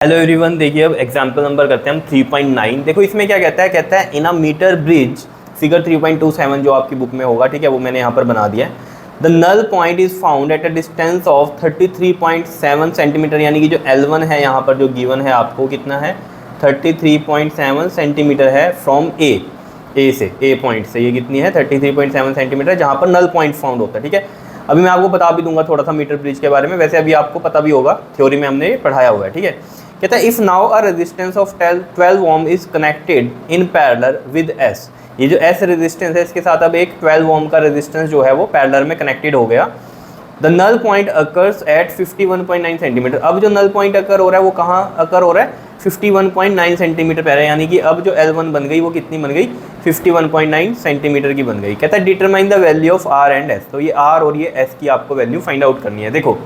Hello everyone, देखिए अब example number करते हैं हम 3.9। देखो इसमें क्या कहता है इन अ मीटर ब्रिज, फिगर 3.27 जो आपकी बुक में होगा, ठीक है, वो मैंने यहाँ पर बना दिया है। The null point is found at a distance of 33.7 centimetre, यानी कि जो L1 है यहाँ पर जो गिवन है आपको कितना है 33.7 सेंटीमीटर है फ्रॉम ए से, ए पॉइंट से ये कितनी है 33.7 सेंटीमीटर, जहाँ पर नल पॉइंट फाउंड होता है। ठीक है, अभी मैं आपको बता भी दूंगा थोड़ा सा मीटर ब्रिज के बारे में, वैसे अभी आपको पता भी होगा, थ्योरी में हमने पढ़ाया हुआ है। ठीक है, कहता है if now a resistance of 12 ohm is connected in parallel with S, ये जो एस रेजिस्टेंस है इसके साथ अब एक 12 ओम का रेजिस्टेंस जो है वो पैरेलल में कनेक्टेड हो गया। The null point occurs at 51.9 centimetre. अब जो नल पॉइंट अकर हो रहा है वो कहाँ अकर हो रहा है 51.9 सेंटीमीटर पर है, यानी कि अब जो L1 बन गई वो कितनी बन गई 51.9 सेंटीमीटर की बन गई। कहता है determine the value of R and S, तो ये आर और ये एस की आपको वैल्यू फाइंड आउट करनी है। देखो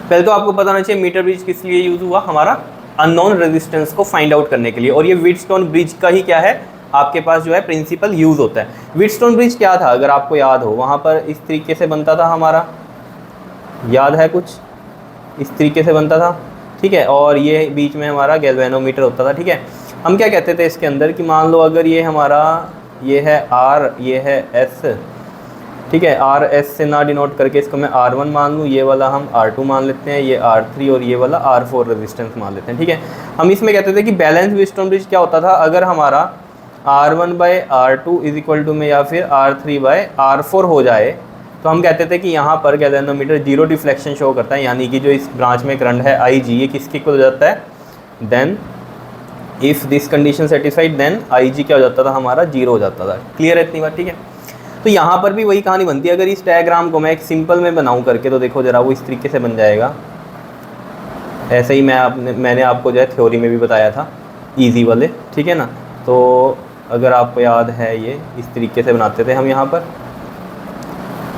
पहले तो आपको पता होना चाहिए मीटर ब्रिज किस लिए यूज हुआ, हमारा अननोन रेजिस्टेंस को फाइंड आउट करने के लिए, और ये व्हीटस्टोन ब्रिज का ही क्या है आपके पास जो है प्रिंसिपल यूज होता है। व्हीटस्टोन ब्रिज क्या था अगर आपको याद हो, वहाँ पर इस तरीके से बनता था हमारा, याद है कुछ इस तरीके से बनता था। ठीक है, और ये बीच में हमारा गैल्वेनोमीटर होता था। ठीक है, हम क्या कहते थे इसके अंदर कि मान लो अगर ये हमारा ये है आर, ये है एस, ठीक है, आर एस से ना डिनोट करके इसको मैं R1 मान लूँ, ये वाला हम R2 मान लेते हैं, ये R3 और ये वाला R4 रेजिस्टेंस मान लेते हैं। ठीक है, हम इसमें कहते थे कि बैलेंस व्हीटस्टोन ब्रिज क्या होता था, अगर हमारा R1/R2 इज इक्वल टू में या फिर R3/R4 हो जाए तो हम कहते थे कि यहाँ पर गैल्वेनोमीटर जीरो डिफ्लेक्शन शो करता है, यानी कि जो इस ब्रांच में करंट है IG ये किसके इक्वल हो जाता है, then if this condition satisfied then IG क्या हो जाता था हमारा जीरो हो जाता था। क्लियर है इतनी बात? ठीक है, तो यहाँ पर भी वही कहानी बनती है। अगर इस डायग्राम को मैं एक सिंपल में बनाऊँ करके तो देखो ज़रा वो इस तरीके से बन जाएगा। ऐसे ही मैंने आपको जो है थ्योरी में भी बताया था ईजी वाले, ठीक है ना। तो अगर आपको याद है ये इस तरीके से बनाते थे हम यहाँ पर,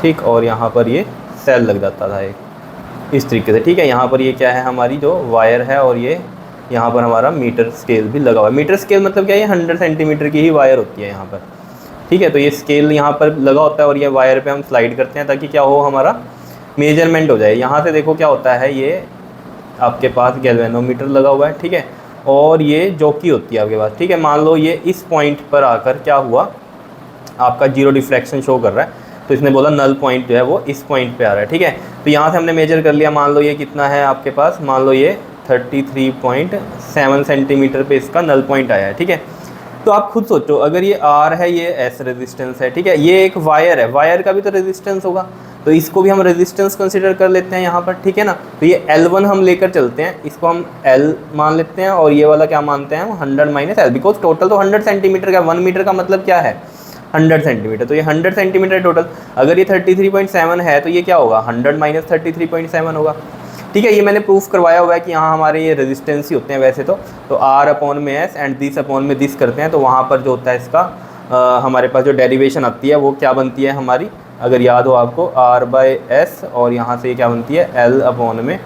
ठीक, और यहाँ पर ये सेल लग जाता था एक इस तरीके से। ठीक है, यहाँ पर ये क्या है हमारी जो वायर है, और ये यहाँ पर हमारा मीटर स्केल भी लगा हुआ है। मीटर स्केल मतलब क्या है, 100 सेंटीमीटर की ही वायर होती है यहाँ पर। ठीक है, तो ये स्केल यहाँ पर लगा होता है और ये वायर पे हम स्लाइड करते हैं ताकि क्या हो हमारा मेजरमेंट हो जाए। यहाँ से देखो क्या होता है, ये आपके पास गैल्वेनोमीटर लगा हुआ है। ठीक है, और ये जॉकी होती है आपके पास। ठीक है, मान लो ये इस पॉइंट पर आकर क्या हुआ आपका जीरो डिफ्लेक्शन शो कर रहा है, तो इसने बोला नल पॉइंट जो है वो इस पॉइंट पे आ रहा है। ठीक है, तो यहाँ से हमने मेजर कर लिया, मान लो ये कितना है आपके पास, मान लो ये 33.7 सेंटीमीटर पे इसका नल पॉइंट आया है। ठीक है, तो आप खुद सोचो अगर ये R है, ये S रेजिस्टेंस है, ठीक है, ये एक वायर है, वायर का भी तो रेजिस्टेंस होगा, तो इसको भी हम रेजिस्टेंस कंसिडर कर लेते हैं यहाँ पर। ठीक है ना, तो ये L1 हम लेकर चलते हैं, इसको हम L मान लेते हैं, और ये वाला क्या मानते हैं 100 - L, बिकॉज टोटल तो 100 सेंटीमीटर का, 1 मीटर का मतलब क्या है 100 सेंटीमीटर, तो ये 100 सेंटीमीटर टोटल। अगर ये 33.7 है तो ये क्या होगा 100 - 33.7 होगा। ठीक है, ये मैंने प्रूफ करवाया हुआ है कि यहाँ हमारे ये रेजिस्टेंस ही होते हैं वैसे तो R अपॉन में S एंड दिस अपॉन में दिस करते हैं, तो वहाँ पर जो होता है इसका हमारे पास जो डेरिवेशन आती है वो क्या बनती है हमारी, अगर याद हो आपको R/S, और यहाँ से ये क्या बनती है L अपॉन में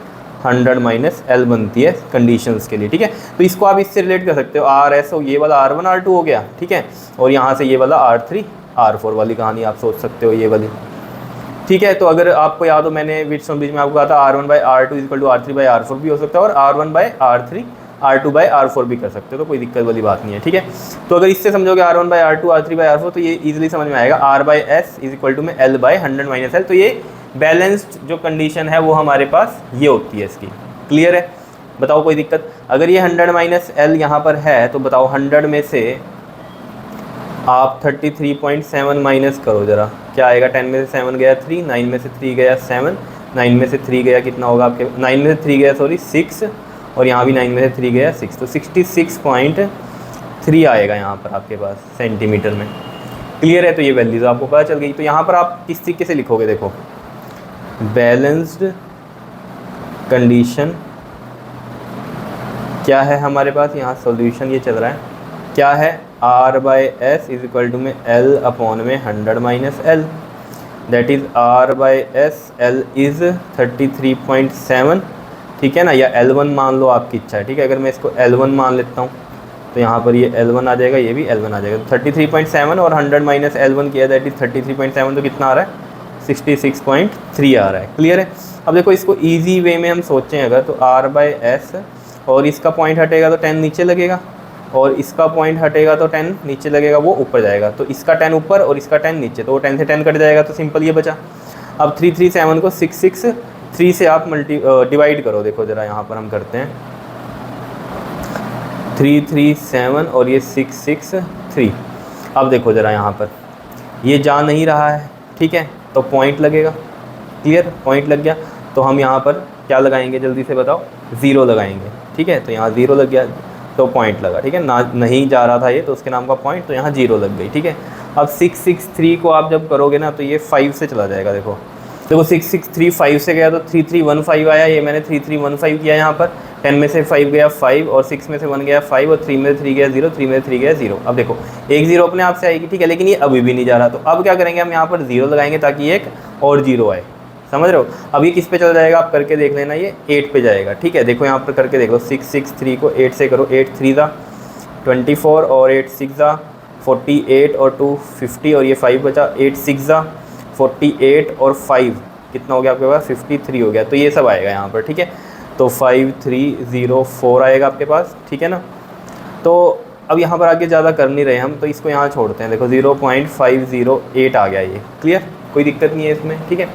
100 - L बनती है कंडीशंस के लिए। ठीक है, तो इसको आप इससे रिलेट कर सकते हो, RS हो ये वाला R1 R2 हो गया, ठीक है, और यहाँ से ये वाला R3 R4 वाली कहानी आप सोच सकते हो ये वाली। ठीक है, तो अगर आपको याद हो मैंने व्हीटस्टोन ब्रिज में आपको कहा था R1/R2 इक्वल टू R3/R4 भी हो सकता है, और R1/R3 R2/R4 भी कर सकते हो, तो कोई दिक्कत वाली बात नहीं है। ठीक है, तो अगर इससे समझोगे R1/R2 R3/R4 तो ये इजीली समझ में आएगा, R/S इज इक्वल टू में L/100 - L, तो ये बैलेंस्ड जो कंडीशन है वो हमारे पास ये होती है इसकी। क्लियर है, बताओ कोई दिक्कत? अगर ये 100 - L यहाँ पर है तो बताओ 100 में से आप 33.7 माइनस करो ज़रा, क्या आएगा, 10 में से 7 गया 3, 9 में से 3 गया 7, 9 में से 3 गया कितना होगा आपके, 9 में से 3 गया 6, और यहाँ भी 9 में से 3 गया 6, तो 66.3 आएगा यहाँ पर आपके पास सेंटीमीटर में। क्लियर है, तो ये वैल्यूज़ आपको पता चल गई। तो यहाँ पर आप किस तरीके से लिखोगे, देखो बैलेंस्ड कंडीशन क्या है हमारे पास, यहाँ सॉल्यूशन ये चल रहा है, क्या है R/S इज इक्वल टू में L अपॉन में 100 - L, that is R/S, L is 33.7, ठीक है ना, या L1 मान लो आपकी इच्छा है। ठीक है, अगर मैं इसको L1 मान लेता हूँ तो यहाँ पर ये L1 आ जाएगा, ये भी L1 आ जाएगा, 33.7 और 100 - L1 किया, दैट इज़ 33.7, तो कितना आ रहा है 66.3 आ रहा है। क्लियर है, अब देखो इसको ईजी वे में हम सोचें अगर, तो R/S और इसका पॉइंट हटेगा तो 10 नीचे लगेगा, और इसका पॉइंट हटेगा तो 10 नीचे लगेगा, वो ऊपर जाएगा। तो इसका 10 ऊपर और इसका 10 नीचे, तो वो 10 से 10 कट जाएगा, तो सिंपल ये बचा। अब 337 को 663 से आप डिवाइड करो। देखो ज़रा यहाँ पर हम करते हैं 337 और ये 663। अब देखो ज़रा यहाँ पर ये जा नहीं रहा है, ठीक है, तो पॉइंट लगेगा। क्लियर, पॉइंट लग गया तो हम यहाँ पर क्या लगाएंगे जल्दी से बताओ, 0 लगाएंगे। ठीक है, तो यहाँ 0 लग गया तो पॉइंट लगा। ठीक है ना, नहीं जा रहा था ये तो उसके नाम का पॉइंट, तो यहाँ 0 लग गई। ठीक है, अब 663 को आप जब करोगे ना तो ये 5 से चला जाएगा। देखो 663 5 से गया तो 3315 आया, ये मैंने 3315 किया यहाँ पर। 10 में से 5 गया 5, और 6 में से 1 गया 5, और 3 में से 3 गया 0, 3 में से 3 गया 0। अब देखो एक 0 अपने आप से आएगी, ठीक है, लेकिन ये अभी भी नहीं जा रहा। तो अब क्या करेंगे, हम यहाँ पर 0 लगाएंगे ताकि एक और 0 आए। समझ रहे हो? अब ये किस पे चल जाएगा, आप करके देख लेना, ये 8 पे जाएगा। ठीक है, देखो यहाँ पर करके देख लो, 663 को 8 से करो, 8 3 ज़ा 24, और 8 6 ज़ा 48, और 2 50, और ये 5 बचा, 8 6 ज़ा 48 और 5 कितना हो गया आपके पास, 53 हो गया। तो ये सब आएगा यहाँ पर। ठीक है, तो 5304 आएगा आपके पास। ठीक है ना, तो अब यहाँ पर आगे ज़्यादा कर नहीं रहे हम, तो इसको यहाँ छोड़ते हैं। देखो 0.508 आ गया ये। क्लियर, कोई दिक्कत नहीं है इसमें। ठीक है,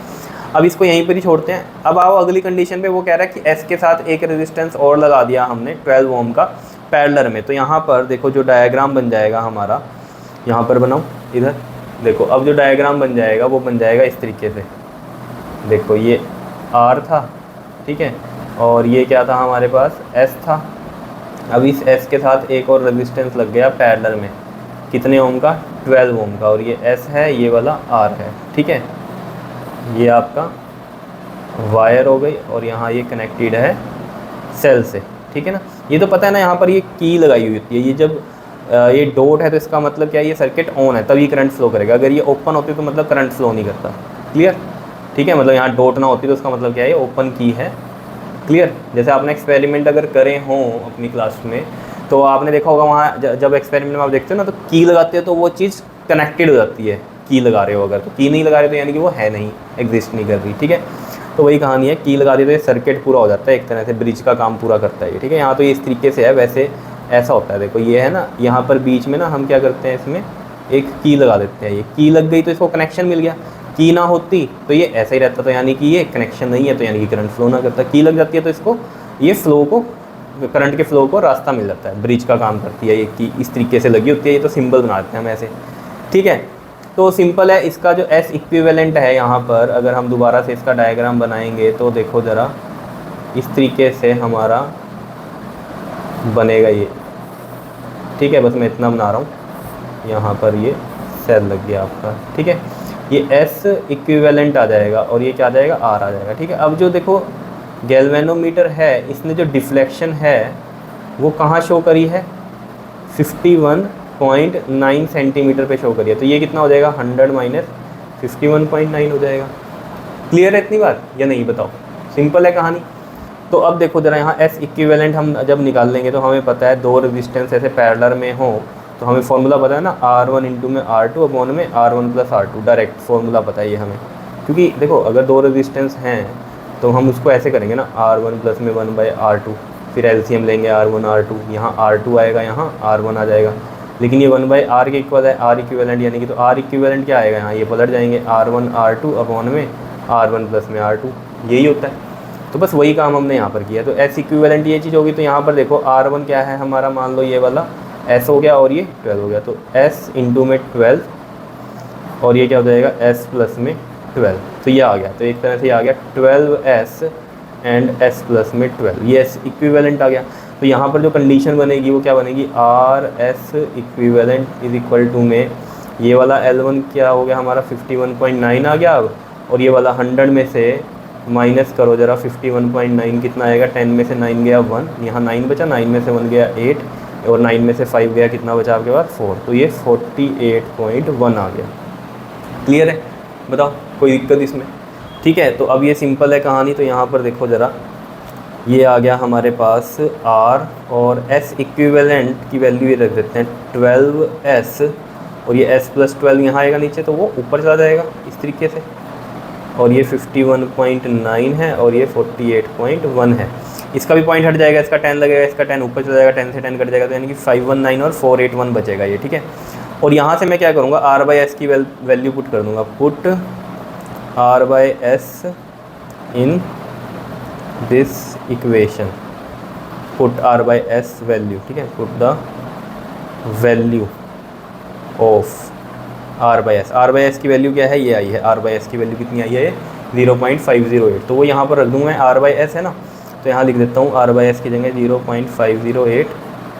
अब इसको यहीं पर ही छोड़ते हैं। अब आओ अगली कंडीशन पे, वो कह रहा है कि एस के साथ एक रेजिस्टेंस और लगा दिया हमने 12 ओम का पैरेलल में। तो यहाँ पर देखो जो डायग्राम बन जाएगा हमारा, यहाँ पर बनाओ इधर, देखो अब जो डायग्राम बन जाएगा वो बन जाएगा इस तरीके से। देखो ये आर था, ठीक है, और ये क्या था हमारे पास, एस था। अब इस एस के साथ एक और रेजिस्टेंस लग गया पैरेलल में, कितने ओम का, 12 ओम का, और ये एस है, ये वाला आर है। ठीक है, ये आपका वायर हो गई, और यहाँ ये कनेक्टेड है सेल से। ठीक है ना, ये तो पता है ना, यहाँ पर ये की लगाई हुई होती है। ये जब ये डॉट है तो इसका मतलब क्या है, ये सर्किट ऑन है तभी करंट फ्लो करेगा। अगर ये ओपन होती तो मतलब करंट फ्लो नहीं करता। क्लियर, ठीक है, मतलब यहाँ डॉट ना होती तो उसका मतलब क्या है, ये ओपन की है। क्लियर, जैसे आपने एक्सपेरिमेंट अगर करे हों अपनी क्लास में तो आपने देखा होगा, वहाँ जब एक्सपेरिमेंट में आप देखते हो ना तो की लगाते हो तो वो चीज़ कनेक्टेड हो जाती है। की लगा रहे हो अगर, तो की नहीं लगा रहे तो यानी कि वो है नहीं, एग्जिस्ट नहीं कर रही। ठीक है, तो वही कहानी है, की लगा दी तो ये सर्किट पूरा हो जाता है, एक तरह से ब्रिज का काम पूरा करता है। ठीक है, यहाँ तो ये इस तरीके से है, वैसे ऐसा होता है। देखो ये है ना, यहाँ पर बीच में ना हम क्या करते हैं, इसमें एक की लगा देते हैं। ये की लग गई तो इसको कनेक्शन मिल गया। की ना होती तो ये ऐसा ही रहता, तो यानी कि ये कनेक्शन नहीं है, तो यानी कि करंट फ्लो ना करता। की लग जाती है तो इसको ये फ्लो को, करंट के फ्लो को रास्ता मिल जाता है, ब्रिज का काम करती है ये की। इस तरीके से लगी होती है, ये तो सिंबल बनाते हैं हम ऐसे। ठीक है, तो सिंपल है। इसका जो एस इक्विवेलेंट है यहाँ पर, अगर हम दोबारा से इसका डायग्राम बनाएंगे तो देखो ज़रा इस तरीके से हमारा बनेगा ये। ठीक है, बस मैं इतना बना रहा हूँ, यहाँ पर ये सेल लग गया आपका। ठीक है, ये एस इक्विवेलेंट आ जाएगा और ये क्या आ जाएगा, आर आ जाएगा। ठीक है, अब जो देखो गैल्वेनोमीटर है, इसने जो डिफ्लेक्शन है वो कहाँ शो करी है, 51.9 सेंटीमीटर पे शो करिए। तो ये कितना हो जाएगा, 100 माइनस 51.9 हो जाएगा। क्लियर है इतनी बात या नहीं, बताओ? सिंपल है कहानी। तो अब देखो ज़रा, यहाँ एस इक्विवेलेंट हम जब निकाल लेंगे तो हमें पता है दो रेजिस्टेंस ऐसे पैरेलल में हो तो हमें फॉर्मूला पता है ना, R1 इंटू में R2 अपॉन में R1 plus R2, direct formula पता है ये हमें। क्योंकि देखो अगर दो रेजिस्टेंस हैं तो हम उसको ऐसे करेंगे ना, R1 प्लस में 1/R2, फिर एलसीएम लेंगे R1 R2, यहाँ R2 आएगा, यहाँ R1 आ जाएगा, लेकिन ये 1/R के इक्वल है, R इक्विवेलेंट यानी कि, तो R इक्विवेलेंट क्या आएगा, यहाँ ये पलट जाएंगे, R1 R2 अपॉन में R1 प्लस में R2, यही होता है। तो बस वही काम हमने यहाँ पर किया। तो एस इक्विवेलेंट ये चीज़ होगी, तो यहाँ पर देखो R1 क्या है हमारा, मान लो ये वाला S हो गया और ये 12 हो गया, तो S इंटू में 12 और ये क्या हो जाएगा, S प्लस में 12, तो ये आ गया। तो एक तरह से ये आ गया 12S एंड S प्लस में 12, ये S इक्विवेलेंट आ गया। तो यहाँ पर जो कंडीशन बनेगी वो क्या बनेगी, RS equivalent is equal to में ये वाला L1 क्या हो गया हमारा, 51.9 आ गया अब, और ये वाला 100 में से माइनस करो ज़रा, 51.9 कितना आएगा, 10 में से 9 गया 1, यहाँ 9 बचा, 9 में से 1 गया 8, और 9 में से 5 गया, कितना बचा आपके पास 4, तो ये 48.1 आ गया। क्लियर है, बताओ कोई दिक्कत इसमें? ठीक है, तो अब ये सिंपल है कहानी। तो यहाँ पर देखो ज़रा, ये आ गया हमारे पास R और S इक्विवेलेंट की वैल्यू ये रख देते हैं 12S, और ये S प्लस 12 यहाँ आएगा नीचे, तो वो ऊपर चला जाएगा इस तरीके से, और ये 51.9 है और ये 48.1 है। इसका भी पॉइंट हट जाएगा, इसका 10 लगेगा, इसका 10 ऊपर चला जाएगा, 10 से 10 कट जाएगा, तो यानी कि 519 और 481 बचेगा ये, ठीक है। और यहाँ से मैं क्या करूँगा, आर बाई एस की वैल्यू पुट कर दूँगा, put R by S in this equation, put R by S value, ठीक है, put the value of R by S. R by S की वैल्यू क्या है, ये आई है, आर बाई एस की वैल्यू कितनी आई है, 0.508, तो वो यहाँ पर रख दूँ मैं, आर बाई एस है ना, तो यहाँ लिख देता हूँ आर बाई एस की जगह 0.508,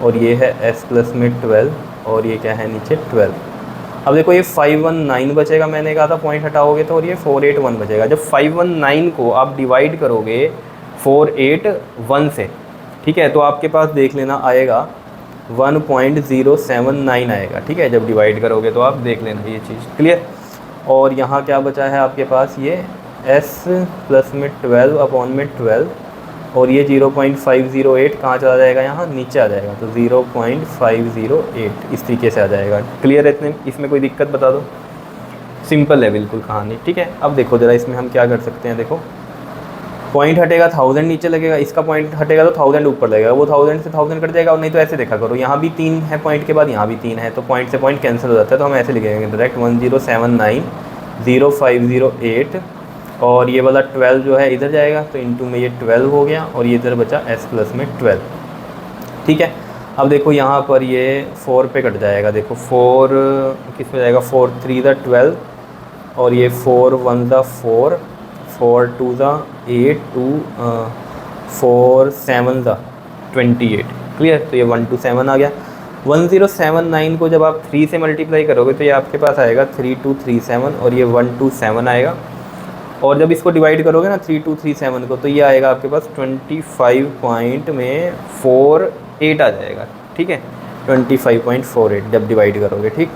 और ये है एस प्लस में 12, और ये क्या है नीचे 12। अब देखो ये 519 बचेगा, मैंने कहा था पॉइंट हटाओगे तो, और ये 481 बचेगा। जब 519 को आप डिवाइड करोगे 481 से, ठीक है, तो आपके पास देख लेना आएगा 1.079 आएगा, ठीक है, जब डिवाइड करोगे तो आप देख लेना ये चीज़, क्लियर। और यहाँ क्या बचा है आपके पास, ये s प्लस में 12 अपॉन में 12, और ये 0.508 कहाँ चला जाएगा, यहाँ नीचे आ जाएगा, तो 0.508 इस तरीके से आ जाएगा, क्लियर है। इतने इसमें कोई दिक्कत बता दो, सिंपल है बिल्कुल कहानी, ठीक है। अब देखो ज़रा इसमें हम क्या कर सकते हैं, देखो पॉइंट हटेगा 1000 नीचे लगेगा, इसका पॉइंट हटेगा तो 1000 ऊपर लगेगा, वो 1000 से 1000 कट जाएगा, और नहीं तो ऐसे देखा करो, यहाँ भी 3 है पॉइंट के बाद, यहाँ भी 3 है, तो पॉइंट से पॉइंट कैंसिल हो जाता है, तो हम ऐसे लिखेंगे डायरेक्ट 1079 0508, और ये वाला 12 जो है इधर जाएगा, तो इनटू में ये 12 हो गया, और ये इधर बचा s प्लस में 12, ठीक है। अब देखो यहाँ पर ये 4 पे कट जाएगा, देखो 4 किस में जाएगा, 4 3 द 12, और ये 4 1 द 4, 4 2 द 8, 4 7 द 28, क्लियर। तो ये 127 आ गया। 1079 को जब आप 3 से मल्टीप्लाई करोगे तो ये आपके पास आएगा 3237, और ये 127 आएगा। और जब इसको डिवाइड करोगे ना 3237 को, तो ये आएगा आपके पास 25.48 आ जाएगा, ठीक है, 25.48 जब डिवाइड करोगे, ठीक।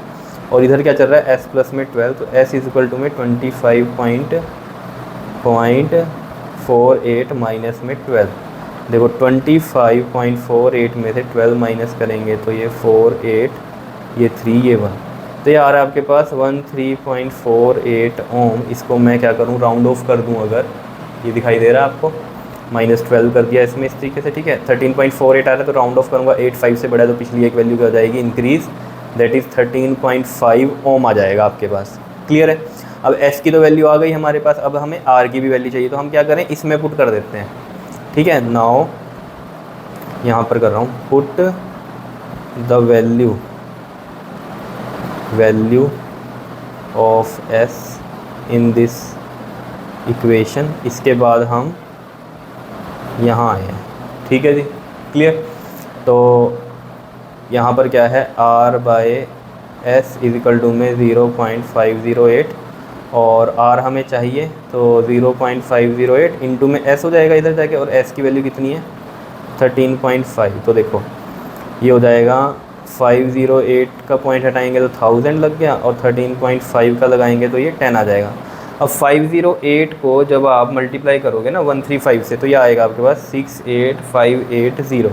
और इधर क्या चल रहा है, s प्लस में 12, तो s इज इक्वल टू में 25.48 माइनस में 12, देखो 25.48 में से 12 माइनस करेंगे तो ये 48, ये 3, ये 1, तो ये आ रहा है आपके पास 13.48 ओम। इसको मैं क्या करूँ, राउंड ऑफ कर दूँ, अगर ये दिखाई दे रहा है आपको, -12 कर दिया इसमें इस तरीके से, ठीक है। 13.48 आ रहा है तो राउंड ऑफ करूँगा, 8 5 से बड़ा, तो पिछली एक वैल्यू क्या हो जाएगी, इंक्रीज़, दैट इज़ 13.5 ओम आ जाएगा आपके पास, क्लियर है। अब s की तो वैल्यू आ गई हमारे पास, अब हमें r की भी वैल्यू चाहिए, तो हम क्या करें, इसमें पुट कर देते हैं, ठीक है। नाउ यहाँ पर कर रहा हूँ, put the value of s in this equation. इसके बाद हम यहाँ आए हैं, ठीक है जी, क्लियर। तो यहाँ पर क्या है, r बाय s इज इक्वल टू में 0.508, और r हमें चाहिए तो 0.508 इंटू में s हो जाएगा इधर जाके, और s की वैल्यू कितनी है 13.5, तो देखो ये हो जाएगा 508 का पॉइंट हटाएंगे तो 1000 लग गया, और 13.5 का लगाएंगे तो ये 10 आ जाएगा। अब 508 को जब आप मल्टीप्लाई करोगे ना 135 से, तो ये आएगा आपके पास 68580,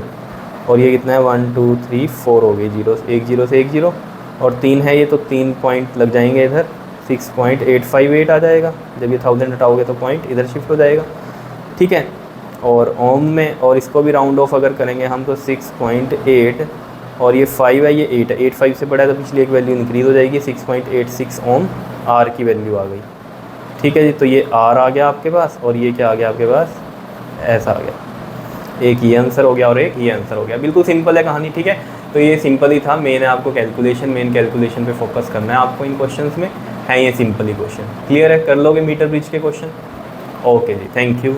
और ये कितना है 1 2 3 4 हो गई, 0 1 0 से 1 0, और 3 है ये, तो 3 पॉइंट लग जाएंगे इधर, 6.858 आ जाएगा। जब ये 1000 हटाओगे तो पॉइंट इधर शिफ्ट हो जाएगा, ठीक है। और ओम में, और इसको भी राउंड ऑफ अगर करेंगे हम तो 6.8, और ये 5 है, ये 8 है, 8 5 से बड़ा है, तो पिछली एक वैल्यू इंक्रीज़ हो जाएगी, 6.86 ओम आर की वैल्यू आ गई, ठीक है जी। तो ये आर आ गया आपके पास, और ये क्या आ गया आपके पास, ऐसा आ गया। एक ये आंसर हो गया और एक ये आंसर हो गया, बिल्कुल सिंपल है कहानी, ठीक है। तो ये सिंपल ही था, मेन आपको मेन कैलकुलेशन पे फोकस करना है आपको इन क्वेश्चंस में, है ये सिंपल ही क्वेश्चन, क्लियर है, कर लोगे मीटर ब्रिज के क्वेश्चन। ओके जी, थैंक यू।